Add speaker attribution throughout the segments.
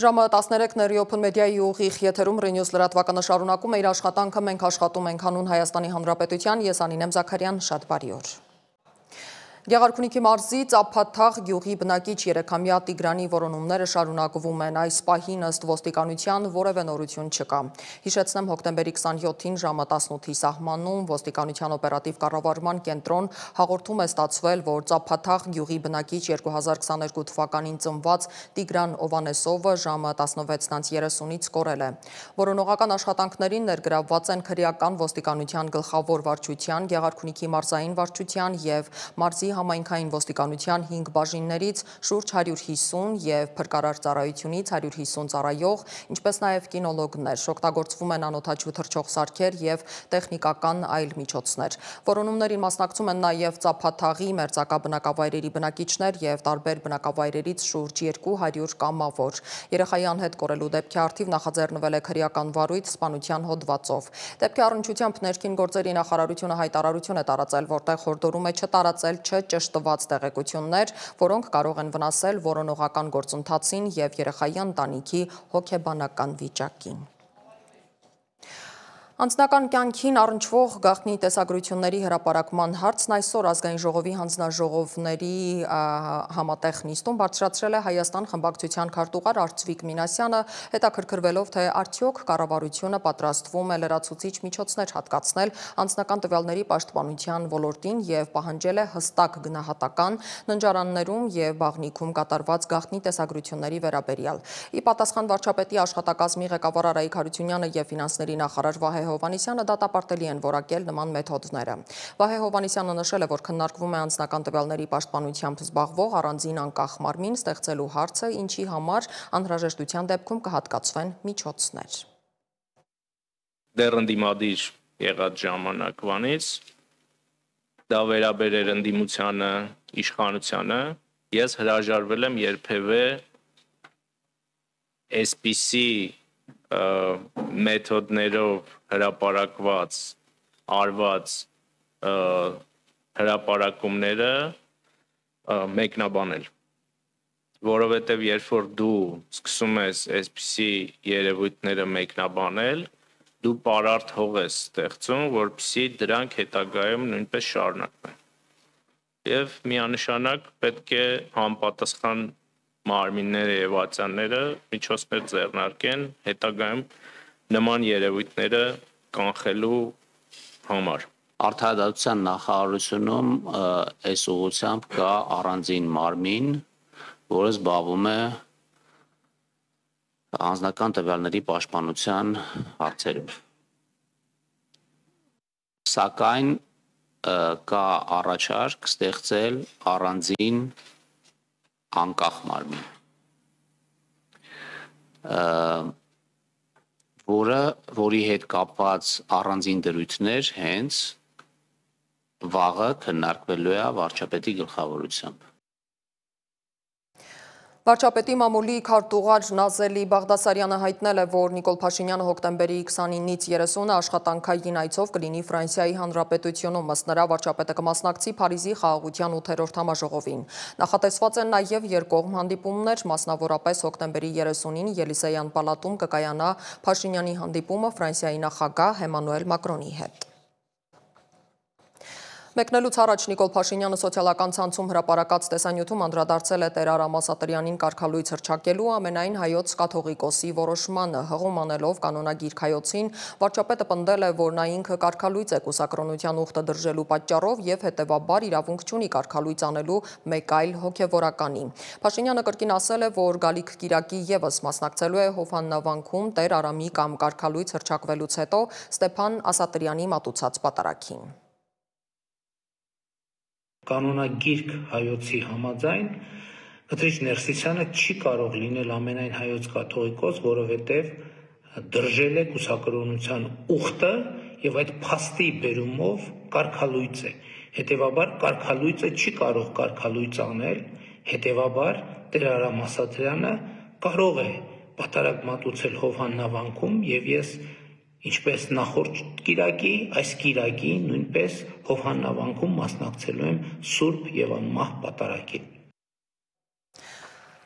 Speaker 1: Ժամը 13-ների Open Media-ի ուղիղ եթերում Renews լրատվականը շարունակում է իր աշխատանքը, մենք աշխատում ենք հանուն Հայաստանի Հանրապետության, ես Անինեմ Զաքարյան, շատ բարի օր։ Գեղարքունիքի մարզի Ծափաթաղ գյուղի բնակիչ 3-ամյա Տիգրանի որոնումները շարունակվում են, այս պահին ըստ ոստիկանության որևէ նորություն չկա։ Հիշեցնեմ, հոկտեմբերի 27-ին ժամը 18-ի սահմանում ոստիկանության օպերատիվ կառավարման կենտրոն հաղորդում է ստացվել, որ Ծափաթաղ գյուղի բնակիչ 2022 թվականին ծնված Տիգրան Օվանեսովը ժամը 16:30-ից կորել է։ Որոնողական աշխատանքներին ներգրավված են քրեական ոստիկանության գլխավոր վարչության, Գեղարքունիքի մարզային վարչության և մարզի համայնքային ոստիկանության 5 բաժիններից շուրջ 150 և փրկարար ծառայությունից 150 ծառայող, ինչպես նաև կինոլոգներ, օգտագործվում են անօդաչու թռչող սարքեր և տեխնիկական այլ միջոցներ։ Որոնումներին մասնակցում են նաև Ծափաթաղի մերձակա բնակավայրերի բնակիչներ և տարբեր բնակավայրերից շուրջ 200 կամավոր։ Երեխայի անհետ կորելու դեպքի առթիվ նախաձեռնվել է քրեական վարույթ սպանության հոդվածով։ Դեպքի առնչությամբ ներքին գործերի նախարարությունը հայտարարություն է տարածել, որտեղ հորդորում է չտարածել չճշտված տեղեկություններ, որոնք կարող են վնասել որոնողական գործընթացին և երեխայի ընտանիքի հոգեբանական վիճակին։ Անձնական կյանքին առնչվող գաղտնի տեսագրությունների հրապարակման հարցն այսօր ազգային ժողովի հանձնաժողովների համատեղ նիստում բարձրացրել է Հայաստան խմբակցության քարտուղար Արծվիկ Մինասյանը, հետաքրքրվելով, թե արդյոք կառավարությունը պատրաստվում է լրացուցիչ միջոցներ հատկացնել անձնական տվյալների պաշտպանության ոլորտին և պահանջել է հստակ գնահատական ննջարաններում և բաղնիքում կատարված գաղտնի տեսագրությունների վերաբերյալ։ Ի պատասխան վարչապետի աշխատակազմի ղեկավար Արայիկ Հարությունյանը և ֆինանսների նախարար Վահե Հովհաննիսյանը դատապարտելի են որակել նման մեթոդները։ Վահե Հովհաննիսյանը նշել է, որ քննարկվում է անձնական տվյալների պաշտպանությամբ զբաղվող առանձին անկախ մարմին ստեղծելու հարցը, ինչի համար անհրաժեշտության դեպքում կհատկացվեն միջոցներ։
Speaker 2: Դեռ ընդդիմադիր եղած ժամանակվանից դա վերաբերեր ընդդիմությանը, իշխանությանը, ես հրաժարվել եմ երբևէ այսպիսի մեթոդներով հրապարակված արված հրապարակումները մեկնաբանել, որովհետև երբ որ դու սկսում ես այսպիսի երևույթները մեկնաբանել, դու պարարտ հող ես ստեղծում, որպեսզի դրանք հետագայում նույնպես շարունակվեն։ Եվ միանշանակ պետք է համապատասխան մարմինները եւ ատյանները միջոցներ ձեռնարկեն հետագայում նման երևույթները կանխելու համար։
Speaker 3: Արդարադատության նախարարությունում այս ուղղությամբ կա առանձին մարմին, որը զբաղվում է անձնական տվյալների պաշտպանության հարցերով։ Սակայն կա առաջարկ ստեղծել առանձին անկախ մարմին, որի հետ կապված առանձին դրույթներ հենց վաղը քննարկվելու է վարչապետի գլխավորությամբ։
Speaker 1: Վարչապետի մամուլի քարտուղար Նազելի Բաղդասարյանը հայտնել է, որ Նիկոլ Փաշինյանը հոկտեմբերի 29-ից 30-ը աշխատանքային այցով կլինի Ֆրանսիայի Հանրապետությունում, ըստ նրա վարչապետը կմասնակցի Փարիզի խաղաղության 8-րդ համաժողովին։ Նախատեսված են նաև երկկողմ հանդիպումներ, մասնավորապես հոկտեմբերի 30-ին Ելիսեյան պալատում կկայանա Փաշինյանի հանդիպումը Ֆրանսիայի նախագահ Էմանուել Մակրոնի հետ։ Մեկնելուց առաջ Նիկոլ Փաշինյանը սոցիալական ցանցում հրապարակած տեսանյութում անդրադարձել է Տեր Արամ Ասատրյանին կարգալույց հռչակելու ամենայն հայոց կաթողիկոսի որոշմանը, հղում անելով կանոնագիր Հայոցին, վարչապետը պնդել է, որ նա ինքը կարգալույց է կուսակրոնության ուխտը դրժելու պատճառով և հետևաբար իրավունք չունի կարգալույց անելու մեկ այլ հոգևորականի։ Փաշինյանը կրկին ասել է, որ գալիք կիրակի ևս մասնակցելու է Հովհաննավանքում Տեր Արամի կամ կարգալույց հռչակվելուց հետո Ստեփան Ասատրյանի մատուցած պատարագին։
Speaker 4: Կանոնագիրք Հայոցի համաձայն Կտրիչ Ներսիսյանը չի կարող լինել ամենայն հայոց կաթողիկոս, որովհետև դրժել է կուսակրոնության ուխտը եւ այդ փաստի բերումով կարգալույծ է։ Հետևաբար կարգալույծը չի կարող կարգալույծ անել, հետևաբար Տեր Արամ Ասատրյանը կարող է պատարագ մատուցել Հովհաննավանքում եւ ես ինչպես նախորդ կիրակի, այս կիրակի նույնպես Հովհաննավանքում մասնակցելու եմ սուրբ եւ անմահ պատարագին։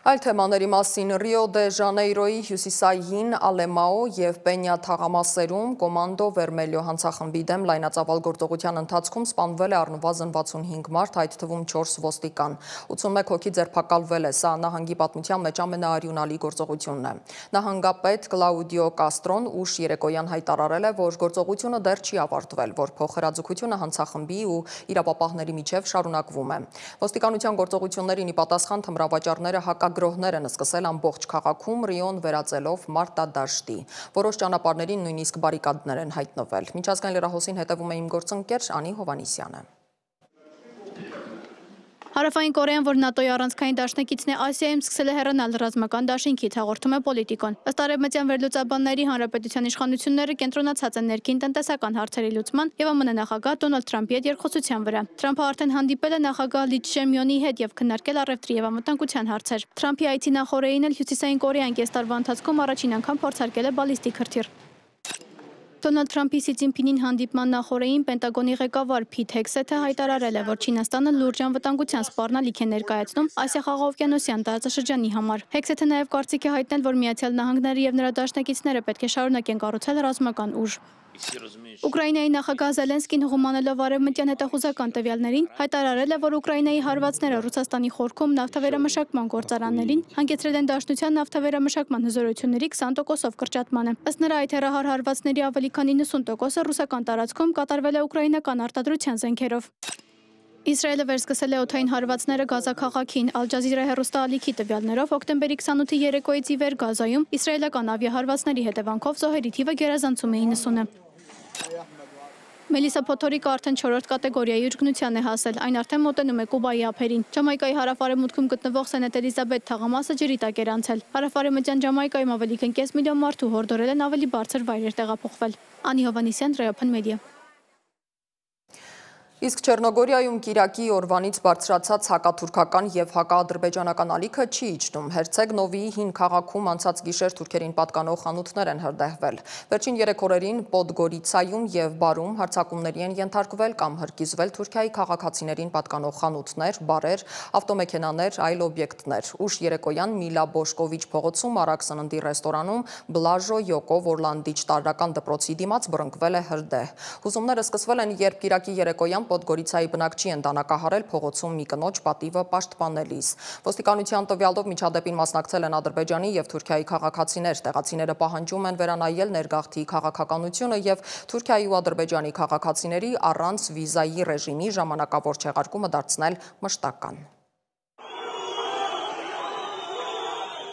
Speaker 1: Այլ թեմաների մասին Ռիո դե Ժանեյրոյի հյուսիսային Ալեմաո և Պենյա թաղամասերում կոմանդո Վերմելիո հանցախմբի դեմ լայնածավալ գործողության ընթացքում սպանվել է առնվազն 65 մարդ, այդ թվում 4 ոստիկան։ 81 հոգի ձերբակալվել է, սա նահանգի պատմության մեջ ամենաարյունալի գործողությունն է։ Նահանգապետ Կլաուդիո Կաստրոն ուշ երեկոյան հայտարարել է, որ գործողությունը դեռ չի ավարտվել, որ փոխհրաձգությունը հանցախմբի ու իրապապահների միջև շարունակվում է։ Ոստիկանության գործողություններին ի պատասխան թմրավաճառները հակագրոհներ են սկսել ամբողջ քաղաքում, Ռիոն վերածելով մարտադաշտի։ Որոշ ճանապարհներին նույնիսկ բարիկադներ են հայտնվել։ Միջազգային լրահոսին հետևում է իմ գործընկեր Անի Հովանիսյանը։
Speaker 5: Հարավային Կորեան, որ ՆԱՏՕ-ի առանցքային դաշնակիցն է Ասիայում, սկսել է հեռանալ ռազմական դաշինքից, հաղորդում է Պոլիտիկոն։ Ըստ արևմտյան վերլուծաբանների, հանրապետության իշխանությունները կենտրոնացած են ներքին տնտեսական հարցերի լուծման և ԱՄՆ նախագահ Դոնալդ Թրամփի հետ երկխոսության վրա։ Թրամփը արդեն հանդիպել է նախագահ Լի Չեմյոնի հետ և քննարկել առևտրի և անվտանգության հարցեր։ Թրամփի այցի նախօրեին էլ Հյուսիսային Կորեան կես տարվա ընթացքում առաջին անգամ փորձարկել է բալիստիկ հրթիռ։ Դոնալդ Թրամփի Սի Ցզինփինին հանդիպման նախօրեին Պենտագոնի ղեկավար Փիթ Հեքսեթը հայտարարել է, որ Չինաստանը լուրջ անվտանգության սպառնալիք է ներկայացնում Ասիա-խաղաղօվկիանոսյան տարածաշրջանի համար։ Հեքսեթը նաև կարծիք է հայտնել, որ Միացյալ Նահանգները և նրա դաշնակիցները պետք է շարունակեն կառուցել ռազմական ուժ։ Ուկրաինայի նախագահ Զելենսկին հղումանելով արևմտյան հետախուզական տվյալներին հայտարարել է, որ Ուկրաինայի հարվածները Ռուսաստանի խորքում նավթավերամշակման գործարաններին հանգեցրել են Դաշնության նավթավերամշակման հզորությունների 20%-ով կրճատմանը։ Ըստ նրա, այդ հեռահար հարվածների ավելի քան 90%-ը ռուսական տարածքում կատարվել է ուկրաինական արտադրության զենքերով։ Իսրայելը վերսկսել է օդային հարվածները Գազա քաղաքին։ Ալ Ջազիրա հեռուստաալիքի տվյալներով հոկտեմբերի 28-ի երեկոյից ի վեր Գազայում իսրայելական ավիահարվածների հետևանքով զոհերի թիվը գերազանցում է 90-ը։ Մելիսա Փոթորիկը արդեն 4-րդ կատեգորիայի ուժգնության է հասել, այն արդեն մոտենում է Կուբայի ափերին։ Ջամայկայի հարավ-արևմուտքում գտնվող Սենթ Էլիզաբեթ թաղամասը ջրի տակ էր անցել։ Հարավ-արևմտյան Ջամայկայում ավելի քան կես միլիոն մարդու հորդորել են ավելի բարձր վայրեր տեղափոխվել։ Անի Հովանիսյան, Ռեոփն մեդիա։
Speaker 1: Իսկ Չեռնոգորիայում Կիրակի օրվանից բարձրացած հակաթուրքական և հակաադրբեջանական ալիքը չի իջնում։ Հերցեգ Նովիի հին քաղաքում անցած գիշեր թուրքերին պատկանող խանութներ են հրդեհվել։ Վերջին 3 օրերին Պոդգորիցայում և Բարում հարձակումների են ենթարկվել կամ հրկիզվել Թուրքիայի քաղաքացիներին պատկանող խանութներ, բարեր, ավտոմեքենաներ, այլ օբյեկտներ։ Ուշ երեկոյան Միլա Բոշկովիչ փողոցում Արագ սննդի ռեստորանում Բլաժո Յոկով Օրլանդիչ տարրական դպրոցի դիմաց բռնկվել է հրդեհ։ Հուզումները սկսվել են, երբ Կիրակի երեկոյան Պոդգորիցայի բնակչի են դանակահարել փողոցում մի կնոջ պատիվը պաշտպանելիս։ Ոստիկանության տվյալով միջադեպին մասնակցել են Ադրբեջանի և Թուրքիայի քաղաքացիներ։ Տեղացիները պահանջում են վերանայել ներգաղթի քաղաքականությունը և Թուրքիայի ու Ադրբեջանի քաղաքացիների առանց վիզայի ռեժիմի ժամանակավոր չեղարկումը դարձնել մշտական։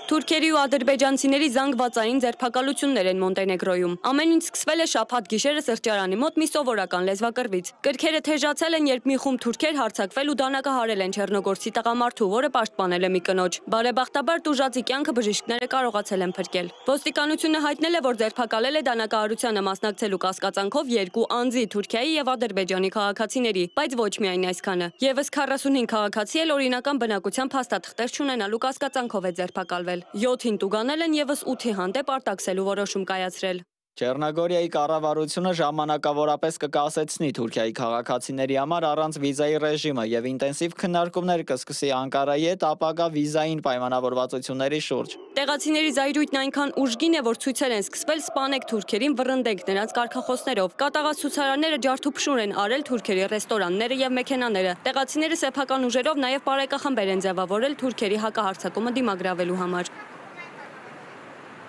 Speaker 6: Թուրքերի ու ադրբեջանցիների զանգվածային ձերբակալություններ են Մոնտենեգրոյում։ Ամեն ինչ սկսվել է շաբաթ գիշերը սրճարանի մոտ մի սովորական լեզվակռվից։ Կրքերը թեժացել են, երբ մի խումբ թուրքեր հարձակվել ու դանակահարել են չեռնոգորցի տղամարդու, որը պաշտպանել է մի կնոջ։ Բարեբախտաբար տուժածի կյանքը բժիշկները կարողացել են փրկել։ Ոստիկանությունը հայտնել է, որ ձերբակալել է դանակահարությանը մասնակցելու կասկածանքով 2 անձի՝ Թուրքիայի եւ Ադրբեջանի քաղաքացիների, բայց ոչ միայն այսքանը։ Եվս 45 քաղաքացի էլ օրինական բնակության փաստաթղթեր չունենալու կասկածանքով է ձերբակալվել։ 7-ին տուգանել են եւս 8-ի հանդեպ արտաքսելու որոշում կայացրել։
Speaker 7: Չեռնոգորիայի կառավարությունը ժամանակավորապես կկասեցնի Թուրքիայի քաղաքացիների համար առանց վիզայի ռեժիմը եւ ինտենսիվ քննարկումներ կսկսի Անկարայի հետ ապագա վիզային պայմանավորվածությունների շուրջ։
Speaker 6: Տեղացիների զայրույթն այնքան ուժգին է, որ ցույցեր են սկսվել սպանեք թուրքերին, վռնդեք նրանց կարգախոսներով։ Կատաղած ցուցարարները ջարդուփշուր են արել թուրքերի ռեստորանները եւ մեքենաները։ Տեղացիները սեփական ուժերով նաեւ բարեկախմբեր են ձևավորել թուրքերի հակահարձակումը դիմագրավելու համար։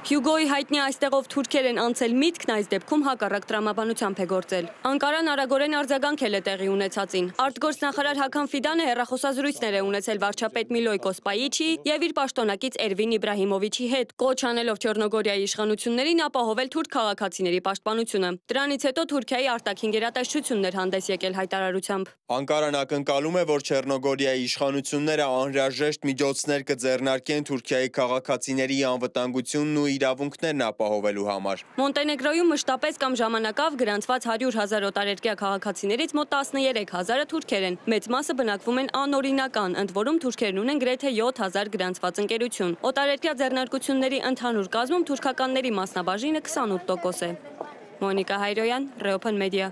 Speaker 6: Հյուգոյի հայտնի այստեղով թուրքեր են անցել միտքն այս դեպքում հակառակ տրամաբանությամբ է գործել։ Անկարան արագորեն արձագանքել է տեղի ունեցածին։ Արտգործնախարար Հական Ֆիդանը հեռախոսազրույցներ է ունեցել վարչապետ Միլոյկոս Պայիչի եւ իր պաշտոնակից Էրվին Իբրահիմովիչի հետ, կոչ անելով Չեռնոգորիայի իշխանություններին ապահովել թուրք քաղաքացիների պաշտպանությունը։ Դրանից հետո Թուրքիայի արտաքին գերատեսչություններ հանդես եկել հայտարարությամբ։
Speaker 8: Անկարան ակնկալում է, որ Չեռնոգորիայի իշխանությունները անհրաժեշտ միջոցներ կձեռնարկեն Թուրքիայի քաղաքացիների անվտանգությունն ու իրավունքներն ապահովելու համար։
Speaker 6: Մոնտենեգրոյում մշտապես կամ ժամանակավ գրանցված 100,000 օտարերկրյա քաղաքացիներից մոտ 13,000-ը թուրքեր են։ Մեծ մասը բնակվում են անօրինական, ընդ որում թուրքերն ունեն գրեթե 7,000 գրանցված ընկերություն։ Օտարերկրյա ձեռնարկությունների ընդհանուր կազմում թուրքականների մասնաբաժինը 28% է։ Մոնիկա Հայրոյան, Ռեոփն մեդիա։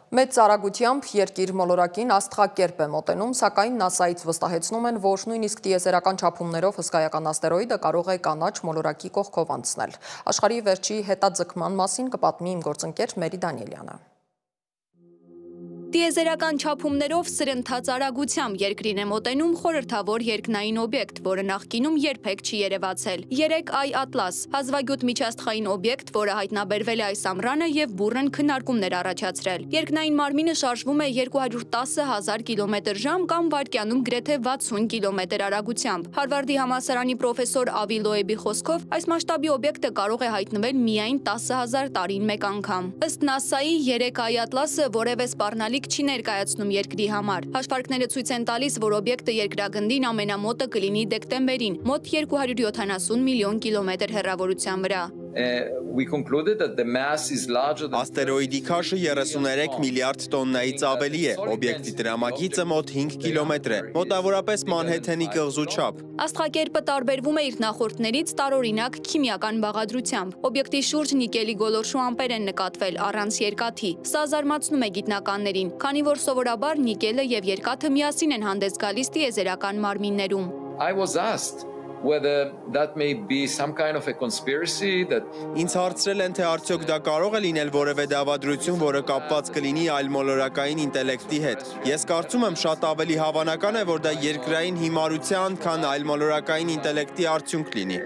Speaker 1: Մեծ արագությամբ երկիր մոլորակին աստղակերպ է մոտենում, սակայն NASA-ից վստահեցնում են, որ նույնիսկ տիեզերական չափումներով հսկայական աստերոիդը կարող է կանաչ մոլորակի կողքով անցնել։ Աշխարհի վերջի հետաձգման մասին կպատմի իմ գործընկեր Մերի Դանիելյանը։
Speaker 9: Տիեզերական չափումներով սրընթաց արագությամբ երկրին է մոտենում խորհրդավոր երկնային օբյեկտ, որը նախկինում երբեք չի երևացել։ 3i Atlas, հազվագյուտ միջաստղային օբյեկտ, որը հայտնաբերվել է այս ամռանը եւ բուռն քննարկումներ առաջացրել։ Երկնային մարմինը շարժվում է 210,000 կմ/ժ կամ վայրկյանում գրեթե 60 կմ արագությամբ։ Հարվարդի համալսարանի պրոֆեսոր Ավի Լոեբի խոսքով, այս մասշտաբի օբյեկտը կարող է հայտնվել միայն 10,000 տարին մեկ անգամ։ Ըստ NASA-ի 3i Atlas-ը որևէ սպառնալիք չի ներկայացնում երկրի համար։ Հաշվարկները ցույց են տալիս, որ օբյեկտը երկրագնդին ամենամոտը կլինի դեկտեմբերին, մոտ 270 միլիոն կիլոմետր հեռավորության վրա։
Speaker 8: Աստերոիդի քաշը 33 միլիարդ տոննայից ավելի է, օբյեկտի տրամագիծը մոտ 5 կիլոմետր է, մոտավորապես Մանհեթենի կղզու չափ։
Speaker 9: Աստղակերպը տարբերվում է իր նախորդներից տարօրինակ քիմիական բաղադրությամբ։ Օբյեկտի շուրջ նիկելի գոլորշու ամպեր են նկատվել առանց երկաթի։ Սա զարմացնում է գիտնականներին, քանի որ սովորաբար նիկելը եւ երկաթը միասին են հանդես գալիս տիեզերական մարմիններում։
Speaker 10: Whether that may be some kind of a conspiracy that
Speaker 8: Ինձ հարցրել են, թե արդյոք դա կարող է լինել որևէ դավադրություն, որը կապված կլինի այլ մոլորակային ինտելեկտի հետ։ Ես կարծում եմ, շատ ավելի հավանական է, որ դա երկրային հիմարության, քան այլ մոլորակային ինտելեկտի արդյունք լինի։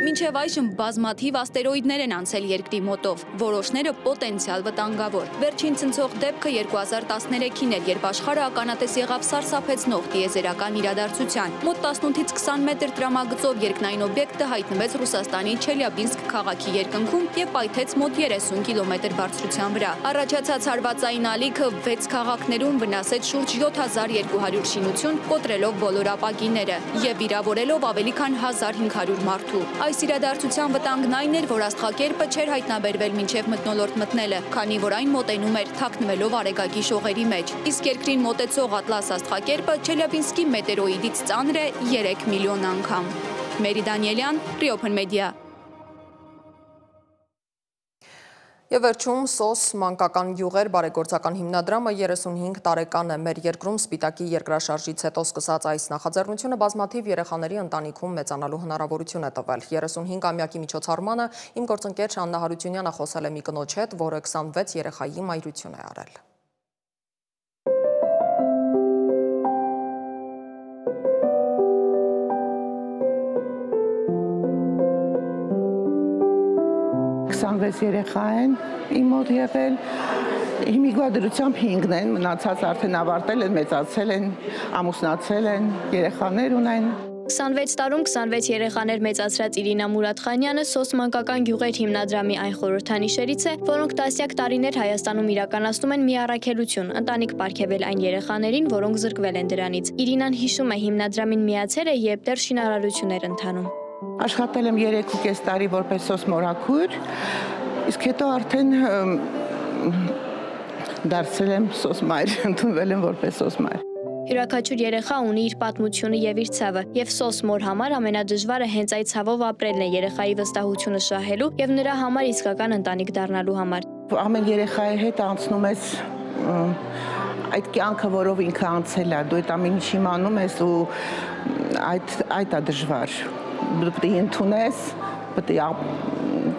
Speaker 9: Մինչև այժմ բազմաթիվ աստերոիդներ են անցել երկրի մոտով, որոշները պոտենցիալ վտանգավոր։ Վերջին ցնցող դեպքը 2013-ին էր, երբ աշխարհը ականատես եղավ սարսափեցնող տիեզերական իրադարձության։ Մոտ 18-ից 20 մետր տրամագծով երկնային օբյեկտը հայտնվեց Ռուսաստանի Չելյաբինսկ քաղաքի երկնքում եւ պայթեց մոտ 30 կիլոմետր բարձրության վրա։ Առաջացած հարվածային ալիքը 6 քաղաքներում վնասեց շուրջ 7200 շինություն, կոտրելով բոլոր ապակիները եւ վիրավորելով ավելի քան 1500 մարդու։ Այս իրադարձության վտանգն այն էր, որ աստղակերպը չէր հայտնաբերվել մինչև մթնոլորտ մտնելը, քանի որ այն մոտենում էր թաքնվելով արեգակի շողերի մեջ։ Իսկ երկրին մոտեցող Atlas աստղակերպը Չելյաբինսկի մետեորոիդից ծանր է 3 միլիոն անգամ։ Մերի Դանիելյան, Open Media։
Speaker 1: Եվ վերջում SOS մանկական յուղեր բարեգործական հիմնադրամը 35 տարեկան է։ Մեր երկրում Սպիտակի երկրաշարժից հետո սկսած այս նախաձեռնությունը բազմաթիվ երեխաների ընտանիքում մեծանալու հնարավորություն է տվել։ 35-ամյակի միջոցառմանը իմ գործընկեր Աննա Հարությունյանը խոսել է մի կնոջ հետ, որը 26 երեխայի մայրություն է արել։
Speaker 11: երեխա են իմ մոտ եղել, հիմիկվադրությամբ 5-ն են, մնացած արդեն ավարտել են, մեծացել են, ամուսնացել են, երեխաներ ունեն։
Speaker 5: 26 տարում 26 երեխաներ մեծացրած Իրինա Մուրադխանյանը SOS մանկական յուղեր հիմնադրամի այն խորհրդանիշերից է, որոնք տասնյակ տարիներ Հայաստանում իրականացնում են մի առաքելություն՝ ընտանիք պարգևել այն երեխաներին, որոնք զրկվել են դրանից։ Իրինան հիշում է հիմնադրամին միացել է, երբ դեռ շինարարություն էր ընթանում։
Speaker 11: Աշխատել եմ 3.5 տարի որպես SOS մորաքույր, իսկ հետո արդեն դարձել եմ SOS մայր, ընդունվել եմ որպես SOS մայր։
Speaker 5: Յուրաքանչյուր երեխա ունի իր պատմությունը եւ իր ցավը, եւ SOS մոր համար ամենադժվարը հենց այդ ցավով ապրելն է երեխայի վստահությունը շահելու եւ նրա համար իսկական ընտանիք դառնալու համար։
Speaker 11: Ամեն երեխայի հետ անցնում ես այդ կյանքը, որով ինքը անցել է, դու այդ ամեն ինչ իմանում ես ու այդ է դժվար։ Պետք է ընդունես, պետք է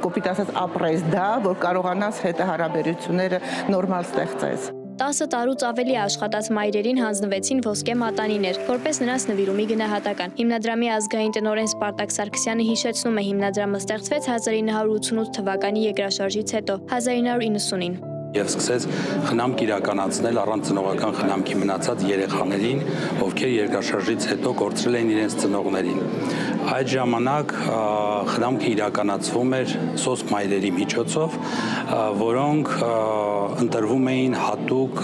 Speaker 11: կոպիտ ասած ապրես դա, որ կարողանաս հետը հարաբերությունները նորմալ ստեղծես։
Speaker 5: 10 տարուց ավելի աշխատած մայրերին հանձնվեցին ոսկե մատանիներ, որպես նրանց նվիրումի գնահատական։ Հիմնադրամի ազգային տնօրեն Սպարտակ Սարգսյանը հիշեցնում է, հիմնադրամը ստեղծվեց 1988 թվականի երկրաշարժից հետո, 1990-ին։
Speaker 12: Եվ սկսեց խնամք իրականացնել առանց ծնողական խնամքի մնացած երեխաներին, ովքեր երկրաշարժից հետո կորցրել էին իրենց ծնողներին։ Այդ ժամանակ խնամքը իրականացվում էր SOS մայրերի միջոցով, որոնք ընտրվում էին հատուկ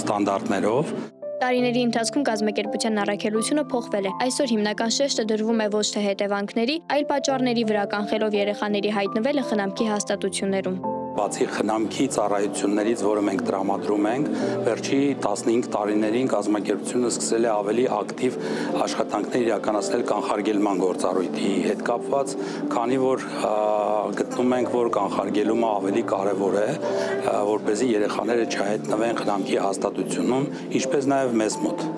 Speaker 12: ստանդարտներով։
Speaker 5: Տարիների ընթացքում կազմակերպության առաքելությունը փոխվել է։ Այսօր հիմնական շեշտը դրվում է ոչ թե հետևանքների, այլ պատճառների վրա, կանխելով երեխաների հայտնվելը խնամքի հաստատություններում։
Speaker 12: բացի խնամքի ծառայություններից, որը մենք տրամադրում ենք, վերջի 15 տարիներին կազմակերպությունը սկսել է ավելի ակտիվ աշխատանքներ իրականացնել կանխարգելման գործառույթի հետ կապված, քանի որ գտնում ենք, որ կանխարգելումը ավելի կարևոր է, որպեսզի երեխաները չհայտնվեն խնամքի հաստատությունում, ինչպես նաև մեզ մոտ։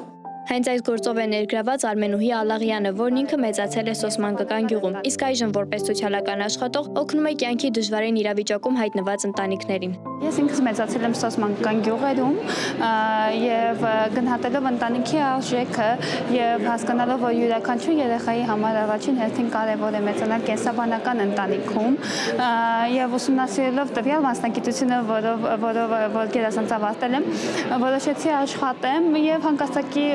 Speaker 5: Հենց այս գործով է ներգրաված Արմենուհի Ալաղյանը, որն ինքը մեծացել է Սոսմանկական գյուղում, իսկ այժմ որպես սոցիալական աշխատող օգնում է կյանքի դժվարին իրավիճակում հայտնված ընտանիքներին։
Speaker 13: Ես ինքս մեծացել եմ Սոսմանկական գյուղերում եւ գնահատելով ընտանիքի արժեքը եւ հասկանալով, որ յուրաքանչյուր երեխայի համար առաջին հերթին կարեւոր է մեծանալ կենսաբանական ընտանիքում եւ ուսումնասիրելով տվյալ մասնագիտությունը, որ գերազանց ավարտել եմ, որոշեցի աշխատեմ եւ հանկարծակի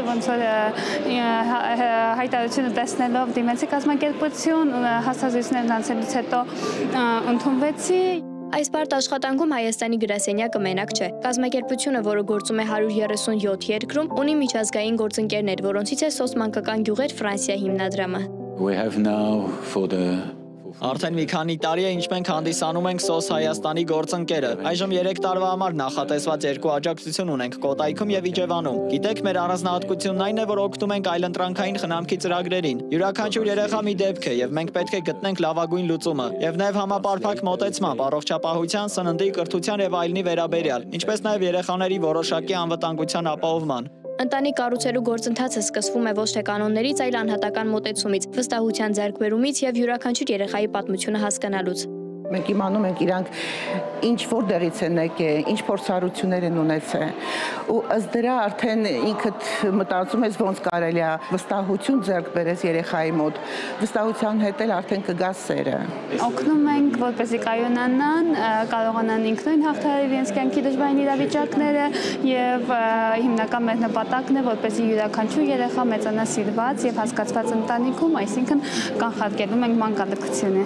Speaker 13: հայտարարությունը տեսնելով դիմեցի կազմակերպություն, հասարակություններն անցելուց հետո ընդունվեցի։
Speaker 5: Այս բարդ աշխատանքում Հայաստանի գրասենյակը մենակ չէ։ Կազմակերպությունը, որը գործում է 137 երկրում, ունի միջազգային գործընկերներ, որոնցից է Սոսմանկական գյուղեր Ֆրանսիա հիմնադրամը։
Speaker 7: Արդեն մի քանի տարի է, ինչ մենք հանդիսանում ենք SOS Հայաստանի գործընկերը։ Այժմ 3 տարվա համար նախատեսված 2 աջակցություն ունենք Կոտայքում եւ Իջևանում։ Գիտեք, մեր առանձնահատկությունն այն է, որ օգնում ենք այլընտրանքային խնամքի ծրագրերին։ Յուրաքանչյուր երեխա մի դեպք է եւ մենք պետք է գտնենք լավագույն լուծումը։ Եվ նաեւ համապարփակ մոտեցմամբ, առողջապահության, սննդի, կրթության եւ այլնի վերաբերյալ, ինչպես նաեւ երեխաների որոշակի անվտանգության ապահովման։
Speaker 5: Ընտանիք կառուցելու գործընթացը սկսվում է ոչ թե կանոններից, այլ անհատական մոտեցումից, վստահության ձեռքբերումից եւ յուրաքանչյուր երեխայի պատմությունը հասկանալուց։
Speaker 11: Մենք իմանում ենք իրանք ինչ որտեղից են եկել, ինչ փորձառություններ են ունեցել, ու ըստ դրա արդեն ինքդ մտածում ես ոնց կարելի է վստահություն ձեռք բերես երեխայի մոտ, վստահության հետ էլ արդեն կգա սերը։
Speaker 13: Օգնում ենք, որպեսզի կայունանան, կարողանան ինքնուրույն հաղթահարել իրենց կյանքի դժվարին իրավիճակները եւ հիմնական մեր նպատակն է, որպեսզի յուրաքանչյուր երեխա մեծանա սիրված եւ հասկացված ընտանիքում, այսինքն կանխարգելում ենք մանկալքությունը։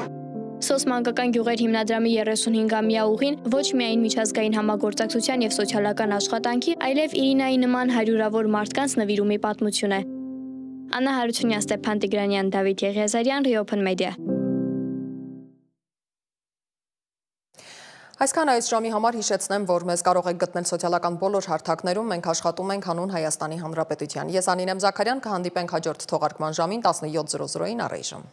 Speaker 5: Սոսմանկական գյուղեր հիմնադրամի 35-ամյա ուղին ոչ միայն միջազգային համագործակցության եւ սոցիալական աշխատանքի, այլև Իրինայի նման հարյուրավոր մարդկանց նվիրումի պատմություն է։ Աննա Հարությունյան, Ստեփան Տիգրանյան, Դավիթ Եղիազարյան, Reopen Media։
Speaker 1: Այսքան այս ժամի համար հիշեցնեմ, որ մեզ կարող եք գտնել սոցիալական բոլոր հարթակներում, մենք աշխատում ենք հանուն Հայաստանի Հանրապետության։ Ես Անին եմ Զաքարյան, կհանդիպենք հաջորդ թողարկման ժամին 17:00-ին առայժմ։